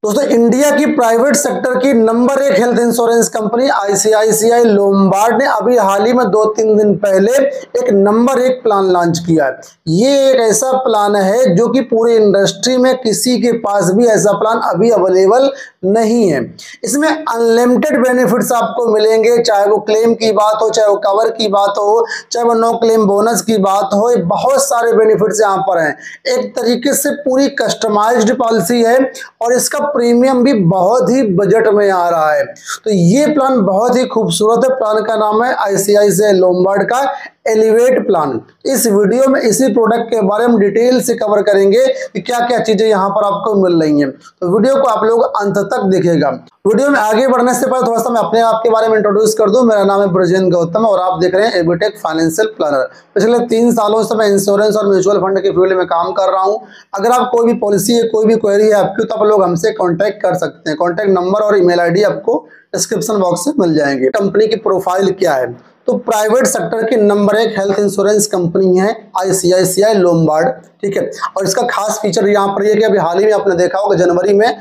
दोस्तों इंडिया की private sector की number 1 health insurance company ICICI Lombard ने अभी हाल ही में 2-3 दिन पहले एक नंबर 1 प्लान लॉन्च किया है। ये एक ऐसा प्लान है जो कि पूरी इंडस्ट्री में किसी के पास भी ऐसा प्लान अभी अवेलेबल नहीं है। इसमें अनलिमिटेड बेनिफिट्स आपको मिलेंगे, चाहे वो क्लेम की बात हो, चाहे वो कवर की बात हो, चाहे वो नो क्लेम बोनस की बात हो। बहुत सारे बेनिफिट्स यहाँ पर हैं। एक तरीके से पूरी कस्टमाइज्ड पॉलिसी है और इसका प्रीमियम भी बहुत ही बजट में आ रहा है। तो ये प्लान बहुत ही खूबसूरत है। प्लान का नाम है आईसीआईसीआई लोम्बार्ड का एलिवेट प्लान। इस वीडियो में इसी प्रोडक्ट के बारे में डिटेल से कवर करेंगे कि क्या क्या चीजें यहाँ पर आपको मिल रही हैं। तो वीडियो को आप लोग अंत तक देखिएगा। वीडियो में आगे बढ़ने से पहले थोड़ा सा मैं अपने आप के बारे में इंट्रोड्यूस कर दूं। मेरा नाम है ब्रजेंद्र गौतम और आप देख रहे हैं एबीटेक फाइनेंशियल प्लानर। पिछले 3 सालों से मैं इंश्योरेंस और म्यूचुअल फंड के फील्ड में काम कर रहा हूं। अगर आप कोई भी पॉलिसी है, कोई भी क्वेरी है आपकी, तो आप लोग हमसे कॉन्टैक्ट कर सकते हैं। कॉन्टैक्ट नंबर और ईमेल आईडी आपको डिस्क्रिप्शन बॉक्स से मिल जाएंगे। कंपनी की प्रोफाइल क्या है, तो प्राइवेट सेक्टर की नंबर 1 हेल्थ इंश्योरेंस कंपनी है आईसीआईसीआई लोम्बार्ड। ठीक है, और इसका खास फीचर यहाँ पर यह कि अभी हाल ही में आपने देखा होगा जनवरी में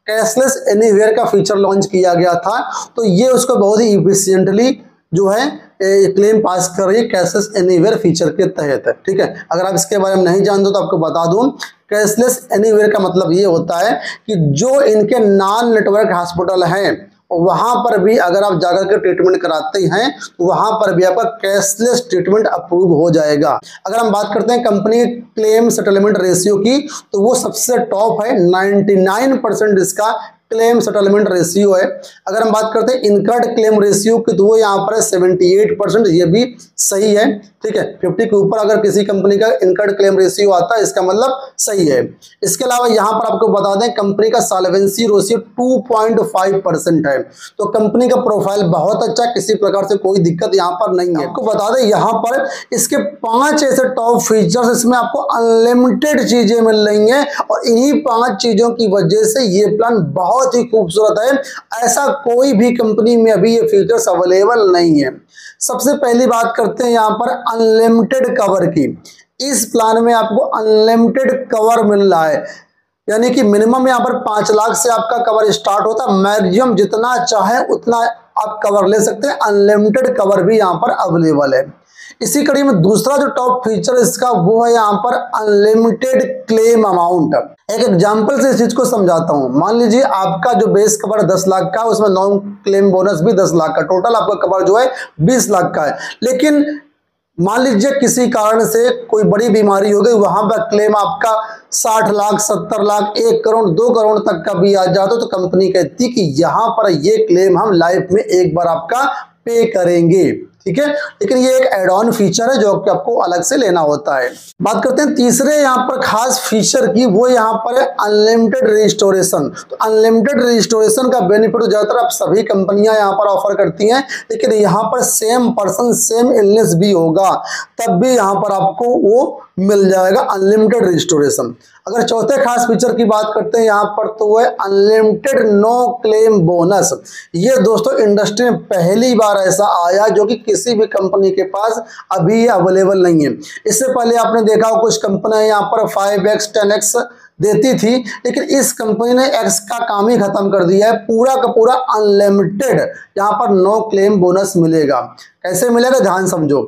कैशलेस एनीवेयर का फीचर लॉन्च किया गया था। तो ये उसको बहुत ही इफिशिएंटली जो है क्लेम पास कर रही है कैशलेस एनीवेयर फीचर के तहत। ठीक है, अगर आप इसके बारे में नहीं जानते तो आपको बता दूं, कैशलेस एनीवेयर का मतलब ये होता है कि जो इनके नॉन नेटवर्क हॉस्पिटल हैं वहां पर भी अगर आप जाकर के ट्रीटमेंट कराते हैं तो वहां पर भी आपका कैशलेस ट्रीटमेंट अप्रूव हो जाएगा। अगर हम बात करते हैं कंपनी के क्लेम सेटलमेंट रेशियो की, तो वो सबसे टॉप है। 99% इसका क्लेम सेटलमेंट रेशियो है। अगर हम बात करते हैं इनकर्ड क्लेम रेशियो की, तो वो यहाँ पर है 78%। ये भी सही है। ठीक है, 50 के ऊपर अगर किसी कंपनी का इनकर्ड क्लेम रेशियो आता है इसका मतलब सही है। इसके अलावा यहाँ पर आपको बता दें कंपनी का सॉल्वेंसी रेशियो 2.5% है। तो कंपनी का प्रोफाइल बहुत अच्छा, किसी प्रकार से कोई दिक्कत यहाँ पर नहीं है। आपको बता दें यहाँ पर इसके 5 ऐसे टॉप फीचर्स, इसमें आपको अनलिमिटेड चीजें मिल रही हैं और इन्हीं 5 चीजों की वजह से ये प्लान बहुत ही खूबसूरत है। ऐसा कोई भी कंपनी में अभी ये फीचर्स अवेलेबल नहीं है। सबसे पहली बात करते हैं यहाँ पर अनलिमिटेड कवर की। इस प्लान में आपको अनलिमिटेड कवर मिल रहा है, यानी कि मिनिमम यहाँ पर 5 लाख से आपका कवर स्टार्ट होता है। मैक्सिमम जितना चाहे उतना आप कवर ले सकते हैं। अनलिमिटेड कवर भी यहाँ पर अवेलेबल है। इसी कड़ी में दूसरा जो टॉप फीचर इसका वो है यहाँ पर अनलिमिटेड क्लेम अमाउंट। एक एग्जांपल से इस चीज को समझाता हूं। मान लीजिए आपका जो बेस कवर 10 लाख का, उसमें नॉन क्लेम बोनस भी 10 लाख का, टोटल आपका कवर जो है 20 लाख का है। लेकिन मान लीजिए किसी कारण से कोई बड़ी बीमारी हो गई, वहां पर क्लेम आपका 60 लाख, 70 लाख, 1 करोड़, 2 करोड़ तक का भी आ जाता, तो कंपनी कहती कि यहां पर ये क्लेम हम लाइफ में एक बार आपका पे करेंगे। ठीक है, लेकिन ये एक एड ऑन फीचर है जो कि आपको अलग से लेना होता है। बात करते हैं तीसरे यहाँ पर खास फीचर की, वो यहाँ पर है अनलिमिटेड रिस्टोरेशन। तो अनलिमिटेड रिस्टोरेशन का बेनिफिट ज्यादातर आप सभी कंपनियां यहाँ पर ऑफर करती हैं, लेकिन यहाँ पर सेम पर्सन सेम इलनेस भी होगा तब भी यहाँ पर आपको वो मिल जाएगा अनलिमिटेड रिस्टोरेशन। अगर चौथे खास फीचर की बात करते हैं यहाँ पर, तो वो है अनलिमिटेड नो क्लेम बोनस। ये दोस्तों इंडस्ट्री में पहली बार ऐसा आया जो कि किसी भी कंपनी के पास अभी अवेलेबल नहीं है। इससे पहले आपने देखा हो कुछ कंपनियां यहाँ पर 5x 10x देती थी, लेकिन इस कंपनी ने एक्स का काम ही खत्म कर दिया है। पूरा का पूरा अनलिमिटेड यहाँ पर नो क्लेम बोनस मिलेगा। कैसे मिलेगा ध्यान समझो।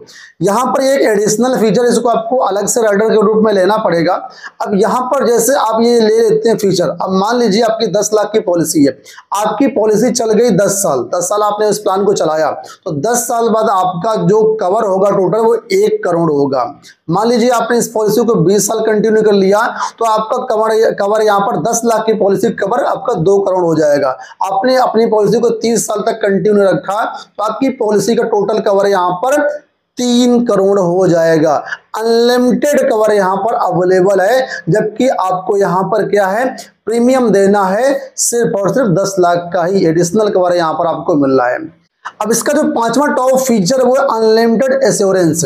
यहाँ पर एक एडिशनल फीचर, इसको आपको अलग से राइडर के रूप में लेना पड़ेगा। अब यहाँ पर जैसे आप ये ले लेते हैं फीचर, अब मान लीजिए आपकी 10 लाख की पॉलिसी है, आपकी पॉलिसी चल गई 10 साल आपने उस प्लान को चलाया, तो 10 साल बाद आपका जो कवर होगा टोटल वो 1 करोड़ होगा। मान लीजिए आपने इस पॉलिसी को 20 साल कंटिन्यू कर लिया, तो आपका कवर यहाँ पर 10 लाख की पॉलिसी कवर आपका 2 करोड़ हो जाएगा। आपने अपनी पॉलिसी को 30 साल तक कंटिन्यू रखा, तो आपकी पॉलिसी का टोटल कवर यहाँ पर 3 करोड़ हो जाएगा। अनलिमिटेड कवर यहाँ पर अवेलेबल है, जबकि आपको यहाँ पर क्या है, प्रीमियम देना है सिर्फ और सिर्फ 10 लाख का ही एडिशनल कवर यहाँ पर आपको मिल रहा है। अब इसका जो पांचवा टॉप फीचर है वो है अनलिमिटेड एश्योरेंस।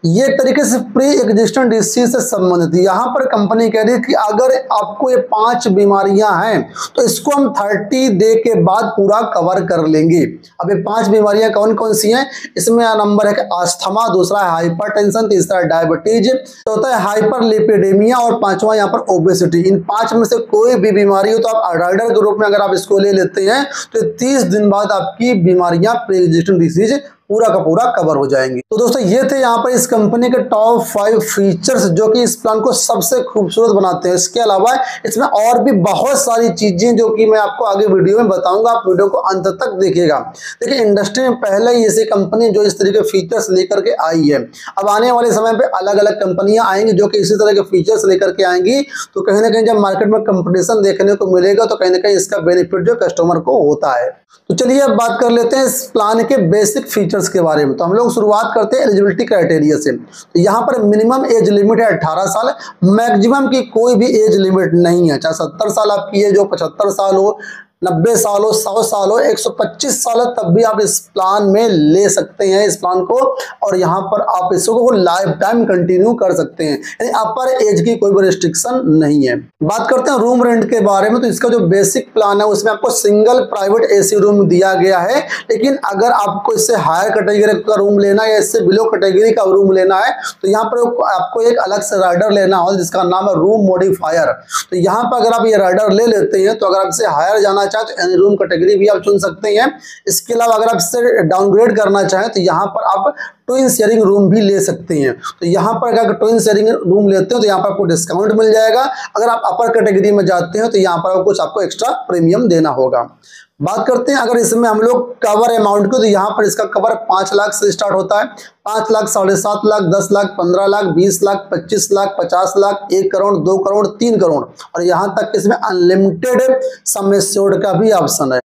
ये तरीके से प्री एग्जिस्टेंट डिसीज से संबंधित, यहाँ पर कंपनी कह रही है कि अगर आपको ये 5 बीमारियां हैं तो इसको हम 30 डे के बाद पूरा कवर कर लेंगे। अब ये 5 बीमारियां कौन कौन सी हैं? इसमें नंबर है कि अस्थमा, दूसरा है हाइपरटेंशन, तीसरा है डायबिटीज, चौथा है हाइपरलिपिडेमिया और पांचवा यहाँ पर ओबेसिटी। इन 5 में से कोई भी बीमारी हो तो आप राइडर के रूप में अगर आप इसको ले लेते हैं तो 30 दिन बाद आपकी बीमारियां प्री एग्जिस्टेंट डिसीज पूरा का पूरा कवर हो जाएंगे। तो दोस्तों ये थे यहाँ पर इस कंपनी के टॉप 5 फीचर्स जो कि इस प्लान को सबसे खूबसूरत बनाते हैं। इसके अलावा इसमें और भी बहुत सारी चीजें जो कि मैं आपको आगे वीडियो में बताऊंगा, आप वीडियो को अंत तक देखिएगा। देखिए इंडस्ट्री में पहले ही ऐसी कंपनी जो इस तरह के फीचर्स लेकर के आई है, अब आने वाले समय पे अलग अलग कंपनियां आएंगी जो कि इसी तरह के फीचर्स लेकर के आएंगी। तो कहीं ना कहीं जब मार्केट में कंपटीशन देखने को मिलेगा तो कहीं ना कहीं इसका बेनिफिट जो कस्टमर को होता है। तो चलिए अब बात कर लेते हैं इस प्लान के बेसिक फीचर्स के बारे में। तो हम लोग शुरुआत करते हैं एलिजिबिलिटी क्राइटेरिया से। तो यहाँ पर मिनिमम एज लिमिट है 18 साल, मैक्सिमम की कोई भी एज लिमिट नहीं है। चाहे 70 साल आपकी एज हो, 75 साल हो, 90 साल हो, 100 साल हो, 125 साल हो, तब भी आप इस प्लान में ले सकते हैं इस प्लान को। और यहाँ पर आप इसको लाइफ टाइम कंटिन्यू कर सकते हैं, यानी अपर एज की कोई भी रिस्ट्रिक्शन नहीं है। बात करते हैं रूम रेंट के बारे में। तो इसका जो बेसिक प्लान है उसमें आपको सिंगल प्राइवेट एसी रूम दिया गया है, लेकिन अगर आपको इससे हायर कैटेगरी का रूम लेना है या इससे बिलो कैटेगरी का रूम लेना है तो यहाँ पर आपको एक अलग से राइडर लेना होगा जिसका नाम है रूम मॉडिफायर। तो यहाँ पर अगर आप ये राइडर ले लेते हैं तो अगर आप इससे हायर जाना चाहें तो रूम कैटेगरी भी आप चुन सकते हैं। इसके अलावा अगर आप इससे डाउनग्रेड करना चाहें तो यहाँ पर आप ट्विन शेयरिंग रूम भी ले सकते हैं। तो यहाँ पर अगर ट्विन शेयरिंग रूम लेते हो तो यहाँ पर आपको डिस्काउंट मिल जाएगा। अगर आप अपर कैटेगरी में जाते हैं तो यहाँ पर कुछ आपको एक्स्ट्रा प्रीमियम देना होगा। बात करते हैं अगर इसमें हम लोग कवर अमाउंट को, तो यहाँ पर इसका कवर 5 लाख से स्टार्ट होता है। 5 लाख, 7.5 लाख, 10 लाख, 15 लाख, 20 लाख, 25 लाख, 50 लाख, 1 करोड़, 2 करोड़, 3 करोड़ और यहाँ तक इसमें अनलिमिटेड सम एश्योर्ड का भी ऑप्शन है।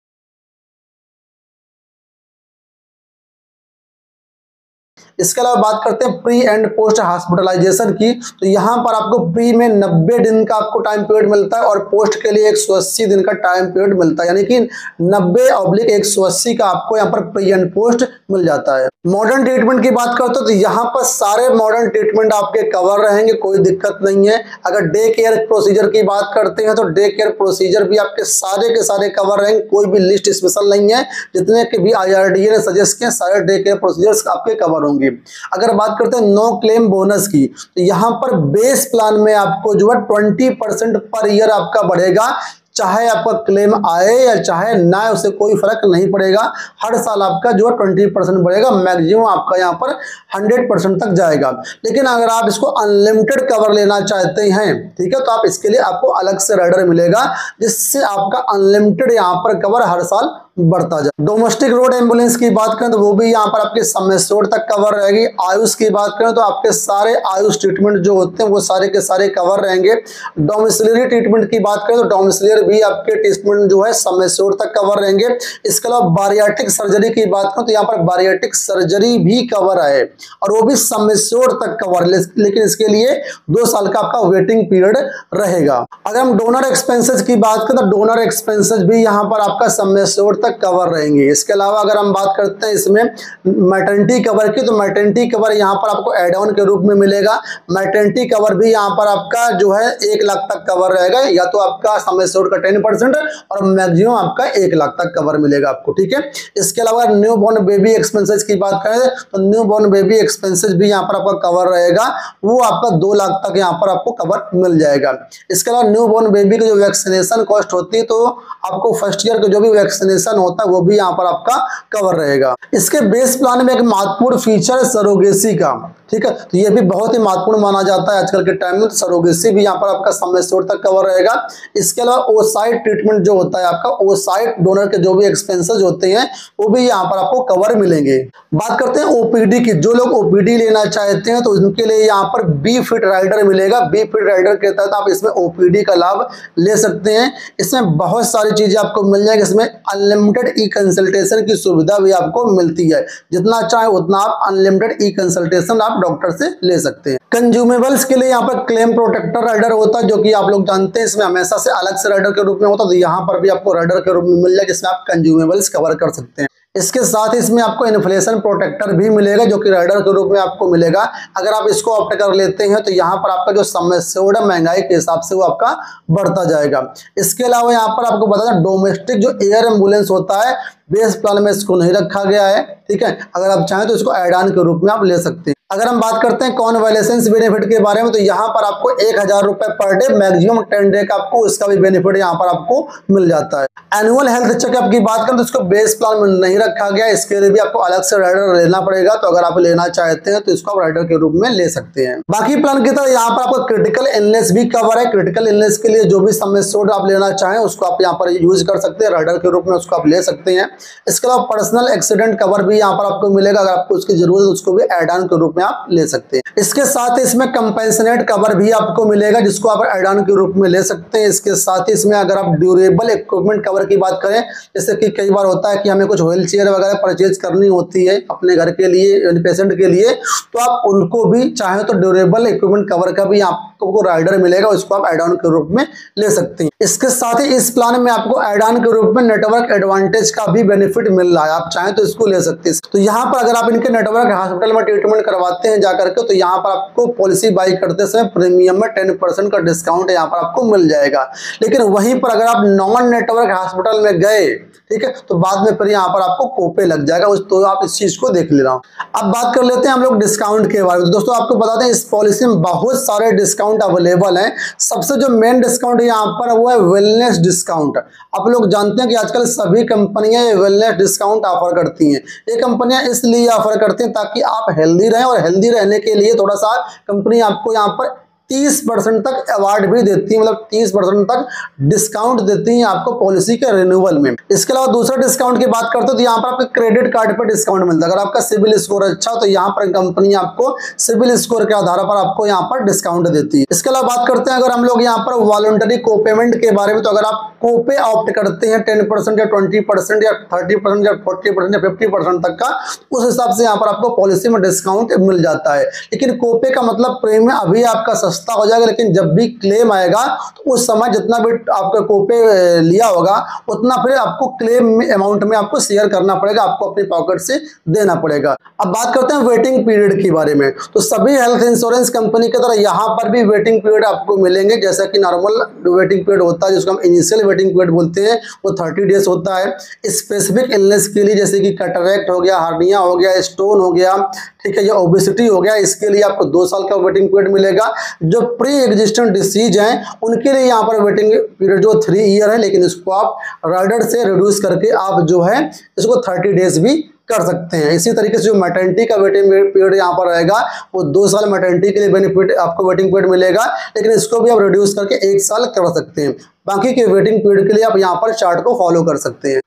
इसके अलावा बात करते हैं प्री एंड पोस्ट हॉस्पिटलाइजेशन की। तो यहाँ पर आपको प्री में 90 दिन का आपको टाइम पीरियड मिलता है और पोस्ट के लिए 180 दिन का टाइम पीरियड मिलता है, यानी कि 90/180 का आपको यहाँ पर प्री एंड पोस्ट मिल जाता है। मॉडर्न ट्रीटमेंट की बात करते हो तो यहाँ पर सारे मॉडर्न ट्रीटमेंट आपके कवर रहेंगे, कोई दिक्कत नहीं है। अगर डे केयर प्रोसीजर की बात करते हैं तो डे केयर प्रोसीजर भी आपके के सारे कवर रहेंगे, कोई भी लिस्ट स्पेशल नहीं है। जितने के भी IRDA ने सजेस्ट किए सारे डे केयर प्रोसीजर्स आपके कवर होंगे। अगर बात करते हैं नो क्लेम बोनस की, तो यहां पर बेस प्लान में आपको जो है 20% पर ईयर आपका बढ़ेगा। चाहे आपका क्लेम आए या चाहे ना आए उससे कोई फर्क नहीं पड़ेगा। हर साल आपका जो है 20% बढ़ेगा, मैक्सिमम आपका यहाँ पर 100% तक जाएगा। लेकिन अगर आप इसको अनलिमिटेड कवर लेना चाहते हैं, ठीक है, तो आप इसके लिए आपको अलग से राइडर मिलेगा जिससे आपका अनलिमिटेड यहाँ पर कवर हर साल बढ़ता जाए। डोमेस्टिक रोड एम्बुलेंस की बात करें तो वो भी यहाँ पर आपके सम एश्योर्ड तक कवर रहेगी। आयुष की बात करें तो आपके सारे आयुष ट्रीटमेंट जो होते हैं वो सारे के सारे कवर रहेंगे। डोमिसिलरी ट्रीटमेंट की बात करें तो डोमिसिलरी भी आपके ट्रीटमेंट जो है सम एश्योर्ड तक कवर रहेंगे। इसके अलावा बारियाट्रिक सर्जरी की बात करें तो यहाँ पर बारियाट्रिक सर्जरी भी कवर है और वो भी सम एश्योर्ड तक कवर, लेकिन इसके लिए 2 साल का आपका वेटिंग पीरियड रहेगा। अगर हम डोनर एक्सपेंसेस की बात करें तो डोनर एक्सपेंसेस भी यहाँ पर आपका सम एश्योर्ड तक कवर रहेंगे। इसके अलावा अगर हम बात करते हैं इसमें मैटरनिटी कवर की, तो मैटरनिटी कवर यहाँ पर आपको एड ऑन के रूप में मिलेगा। मैटरनिटी कवर भी यहाँ पर आपका जो है 1 लाख तक कवर रहेगा, या तो आपका सम एश्योर्ड का 10% और मैक्सिमम आपका 1 लाख तक कवर मिलेगा आपको, ठीक है। इसके अलावा न्यू बॉर्न बेबी एक्सपेंसेस की बात करें तो न्यू बॉर्न बेबी एक्सपेंसेस भी यहाँ पर आपका कवर रहेगा, वो आपका 2 लाख तक यहाँ पर आपको कवर मिल जाएगा। इसके अलावा न्यू बॉर्न बेबी की जो वैक्सीनेशन कॉस्ट होती है तो आपको फर्स्ट ईयर का जो भी वैक्सीनेशन होता है वो भी यहाँ पर आपका कवर रहेगा। इसके बेस प्लान में एक महत्वपूर्ण फीचर है सरोगेसी का, ठीक है, तो ये भी बहुत ही महत्वपूर्ण माना जाता है आजकल के टाइम में। तो सरोगेसी भी यहाँ पर आपका सम एश्योर्ड तक कवर रहेगा। इसके अलावा ओसाइट ट्रीटमेंट जो होता है आपका, ओसाइट डोनर के जो भी एक्सपेंसेस होते हैं वो भी यहाँ पर आपको कवर मिलेंगे। बात करते हैं ओपीडी की। जो लोग ओपीडी लेना चाहते हैं तो उनके लिए यहाँ पर बी फिट राइडर मिलेगा। बी फिट राइडर के तहत आप इसमें ओपीडी का लाभ ले सकते हैं। इसमें बहुत सारी चीजें आपको मिल जाएगी। इसमें अनलिमिटेड ई कंसल्टेशन की सुविधा भी आपको मिलती है, जितना चाहे उतना आप अनलिमिटेड ई कंसल्टेशन आप डॉक्टर से ले सकते हैं। कंज्यूमेबल्स के लिए यहाँ पर क्लेम प्रोटेक्टर राइडर होता है, जो कि आप लोग जानते हैं इसमें हमेशा से अलग से राइडर के रूप में होता है। तो यहाँ पर भी आपको राइडर के रूप में मिल जाएगा जिसमें आप कंज्यूमेबल्स कवर कर सकते हैं। इसके साथ इसमें आपको इन्फ्लेशन प्रोटेक्टर भी मिलेगा जो कि राइडर के रूप में आपको मिलेगा। अगर आप इसको ऑप्ट कर लेते हैं तो यहाँ पर आपका जो सम एश्योर्ड है महंगाई के हिसाब से वो आपका बढ़ता जाएगा। इसके अलावा यहाँ पर आपको बता दें डोमेस्टिक जो एयर एम्बुलेंस होता है बेस प्लान में इसको नहीं रखा गया है, ठीक है। अगर आप चाहें तो इसको एड ऑन के रूप में आप ले सकते हैं। अगर हम बात करते हैं कॉन्वैलेसेंस बेनिफिट के बारे में तो यहाँ पर आपको 1000 रुपए पर डे मैक्सिमम 10 डे का आपको इसका भी बेनिफिट यहाँ पर आपको मिल जाता है। एनुअल हेल्थ चेकअप की बात करें तो इसको बेस प्लान में नहीं रखा गया, इसके लिए भी आपको अलग से राइडर लेना पड़ेगा। तो अगर आप लेना चाहते हैं तो इसको आप राइडर के रूप में ले सकते हैं। बाकी प्लान की तरह यहाँ पर आपको क्रिटिकल इलनेस भी कवर है। क्रिटिकल इलनेस के लिए जो भी सम एश्योर्ड आप लेना चाहें उसको आप यहाँ पर यूज कर सकते हैं, राइडर के रूप में उसको आप ले सकते हैं। इसके अलावा पर्सनल एक्सीडेंट कवर भी यहाँ पर आपको मिलेगा, अगर आपको उसकी जरूरत है उसको भी एड ऑन के रूप में आप ले सकते हैं। इसके साथ इसमें कंपेंसेट कवर भी आपको मिलेगा जिसको आप एड ऑन के रूप में ले सकते हैं। इसके साथ ही इसमें अगर आप ड्यूरेबल इक्विपमेंट कवर की बात करें, जैसे कि कई बार होता है कि हमें कुछ व्हील चेयर वगैरह परचेज करनी होती है अपने घर के लिए पेशेंट के लिए, तो आप उनको भी चाहे तो ड्यूरेबल इक्विपमेंट कवर का भी आपको राइडर मिलेगा, उसको आप एड ऑन के रूप में ले सकते हैं। इसके साथ ही इस प्लान में आपको एड ऑन के रूप में नेटवर्क एडवांटेज का भी बेनिफिट मिल रहा है, आप चाहें तो इसको ले सकते हैं। तो यहाँ पर अगर आप इनके नेटवर्क हॉस्पिटल में ट्रीटमेंट करवाते हैं जाकर के तो यहाँ पर आपको पॉलिसी बाई करते समय प्रीमियम में 10% का डिस्काउंट यहाँ पर आपको मिल जाएगा। लेकिन वहीं पर अगर आप नॉन नेटवर्क हॉस्पिटल में गए, ठीक है, तो बाद में फिर यहाँ पर आपको कोपे लग जाएगा, तो आप इस चीज को देख ले रहा हूँ। अब बात कर लेते हैं हम लोग डिस्काउंट के बारे में। तो दोस्तों आपको बता दें इस पॉलिसी में बहुत सारे डिस्काउंट अवेलेबल हैं। सबसे जो मेन डिस्काउंट यहाँ पर वो है वेलनेस डिस्काउंट। आप लोग जानते हैं कि आजकल सभी कंपनियां ये वेलनेस डिस्काउंट ऑफर करती हैं। ये कंपनियां इसलिए ऑफर करती हैं ताकि आप हेल्दी रहें, और हेल्दी रहने के लिए थोड़ा सा कंपनी आपको यहाँ पर 30% तक अवार्ड भी देती है, मतलब 30% तक डिस्काउंट देती है आपको पॉलिसी के रिन्यूअल में। इसके अलावा दूसरा डिस्काउंट की बात करते हो तो यहाँ पर आपके क्रेडिट कार्ड पर डिस्काउंट मिलता है। अगर आपका सिविल स्कोर अच्छा हो तो यहाँ पर कंपनी आपको सिविल स्कोर के आधार पर आपको यहाँ पर डिस्काउंट देती है। इसके अलावा बात करते हैं अगर हम लोग यहाँ पर वॉलंटरी कोपेमेंट के बारे में, तो अगर आप कोपे ऑप्ट करते हैं 10% या 20% या 30% या 40% या 50% तक का, उस हिसाब से यहाँ पर आपको पॉलिसी में डिस्काउंट मिल जाता है। लेकिन कोपे का मतलब प्रीमियम अभी आपका सस्ता हो जाएगा, लेकिन जब भी क्लेम आएगा तो उस समय जितना भी आपका कोपे लिया होगा उतना फिर आपको क्लेम अमाउंट में आपको शेयर करना पड़ेगा, आपको अपनी पॉकेट से देना पड़ेगा। अब बात करते हैं वेटिंग पीरियड के बारे में। तो सभी हेल्थ इंश्योरेंस कंपनी की तरह यहाँ पर भी वेटिंग पीरियड आपको मिलेंगे। जैसा कि नॉर्मल वेटिंग पीरियड होता है जिसको हम इनिशियल वेटिंग पीरियड बोलते हैं, वो 30 डेज होता है। स्पेसिफिक इलनेस के लिए जैसे कि कैटरेक्ट हो गया, हार्निया हो गया, स्टोन हो गया, ठीक है, या ओबेसिटी हो गया, इसके लिए आपको 2 साल का वेटिंग पीरियड मिलेगा। जो प्री एग्जिस्टेंट डिसीज हैं उनके लिए यहाँ पर वेटिंग पीरियड जो 3 ईयर है, लेकिन इसको आप राइडर से रिड्यूस करके आप जो है इसको 30 डेज भी कर सकते हैं। इसी तरीके से जो मैटरनिटी का वेटिंग पीरियड यहाँ पर रहेगा वो 2 साल मैटरनिटी के लिए बेनिफिट आपको वेटिंग पीरियड मिलेगा, लेकिन इसको भी आप रिड्यूस करके 1 साल कर सकते हैं। बाकी के वेटिंग पीरियड के लिए आप यहाँ पर चार्ट को फॉलो कर सकते हैं।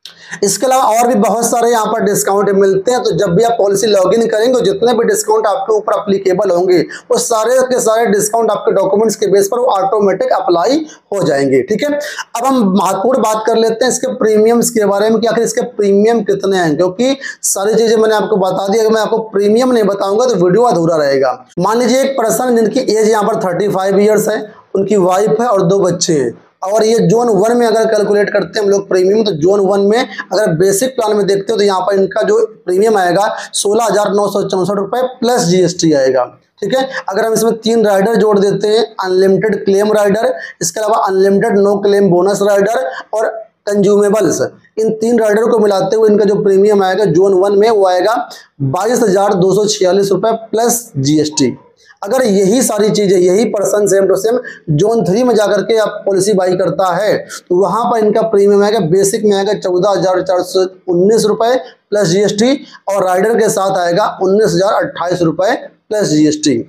इसके अलावा और भी बहुत सारे यहाँ पर डिस्काउंट मिलते हैं। तो जब भी आप पॉलिसी लॉगिन करेंगे जितने भी डिस्काउंट आपके ऊपर अप्लीकेबल होंगे वो सारे के सारे डिस्काउंट आपके डॉक्यूमेंट्स के बेस पर वो ऑटोमेटिक अप्लाई हो जाएंगे, ठीक है। अब हम महत्वपूर्ण बात कर लेते हैं इसके प्रीमियम्स के बारे में कि आखिर इसके प्रीमियम कितने हैं, क्योंकि सारी चीजें मैंने आपको बता दी। अगर मैं आपको प्रीमियम नहीं बताऊंगा तो वीडियो अधूरा रहेगा। मान लीजिए एक पर्सन जिनकी एज यहाँ पर 35 ईयर्स है, उनकी वाइफ है और 2 बच्चे हैं, और ये जोन 1 में अगर कैलकुलेट करते हैं हम लोग प्रीमियम, तो जोन 1 में अगर बेसिक प्लान में देखते हो तो यहाँ पर इनका जो प्रीमियम आएगा 16,964 रुपए प्लस GST आएगा, ठीक है। अगर हम इसमें 3 राइडर जोड़ देते हैं, अनलिमिटेड क्लेम राइडर, इसके अलावा unlimited no claim bonus rider और कंज्यूमेबल्स, इन 3 राइडर को मिलाते हुए इनका जो प्रीमियम आएगा जोन 1 में वो आएगा 22,246 रुपए प्लस GST। अगर यही सारी चीजें यही person same to same zone 3 में जाकर के आप पॉलिसी बाई करता है तो वहां पर इनका प्रीमियम आएगा, बेसिक में आएगा 14,419 रुपए प्लस GST, और राइडर के साथ आएगा 19,028 रुपए प्लस GST।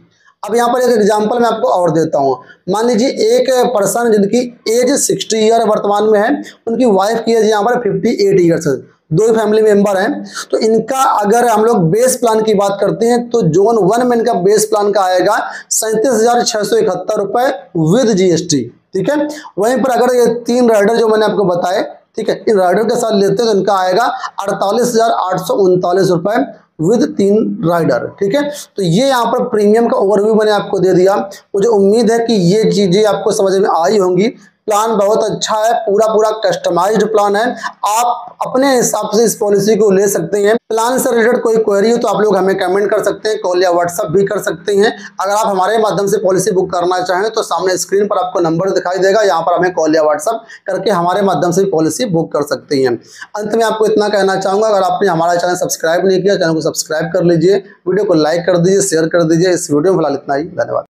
अब यहाँ पर एक एग्जांपल मैं आपको और देता हूँ। मान लीजिए एक पर्सन जिनकी एज 60 ईयर वर्तमान में है, उनकी वाइफ की एज यहाँ पर 58 ईयर्स है, 2 फैमिली मेंबर हैं, तो इनका अगर हम लोग बेस प्लान की बात करते हैं तो जोन 1 में इनका बेस प्लान का आएगा 37,671 रुपए विद GST, ठीक है। वहीं पर अगर ये 3 राइडर जो मैंने आपको बताए, ठीक है, इन राइडर के साथ लेते हैं तो इनका आएगा 48,839 रुपए विद 3 राइडर, ठीक है। तो ये यहाँ पर प्रीमियम का ओवरव्यू मैंने आपको दे दिया। मुझे उम्मीद है कि ये चीजें आपको समझ में आई होंगी। प्लान बहुत अच्छा है, पूरा कस्टमाइज्ड प्लान है। आप अपने हिसाब से इस पॉलिसी को ले सकते हैं। प्लान से रिलेटेड कोई क्वेरी हो तो आप लोग हमें कमेंट कर सकते हैं, कॉल या व्हाट्सएप भी कर सकते हैं। अगर आप हमारे माध्यम से पॉलिसी बुक करना चाहें तो सामने स्क्रीन पर आपको नंबर दिखाई देगा, यहाँ पर हमें कॉल या व्हाट्सएप करके हमारे माध्यम से पॉलिसी बुक कर सकते हैं। अंत में आपको इतना कहना चाहूंगा, अगर आपने हमारा चैनल सब्सक्राइब नहीं किया, चैनल को सब्सक्राइब कर लीजिए, वीडियो को लाइक कर दीजिए, शेयर कर दीजिए। इस वीडियो में फिलहाल इतना ही, धन्यवाद।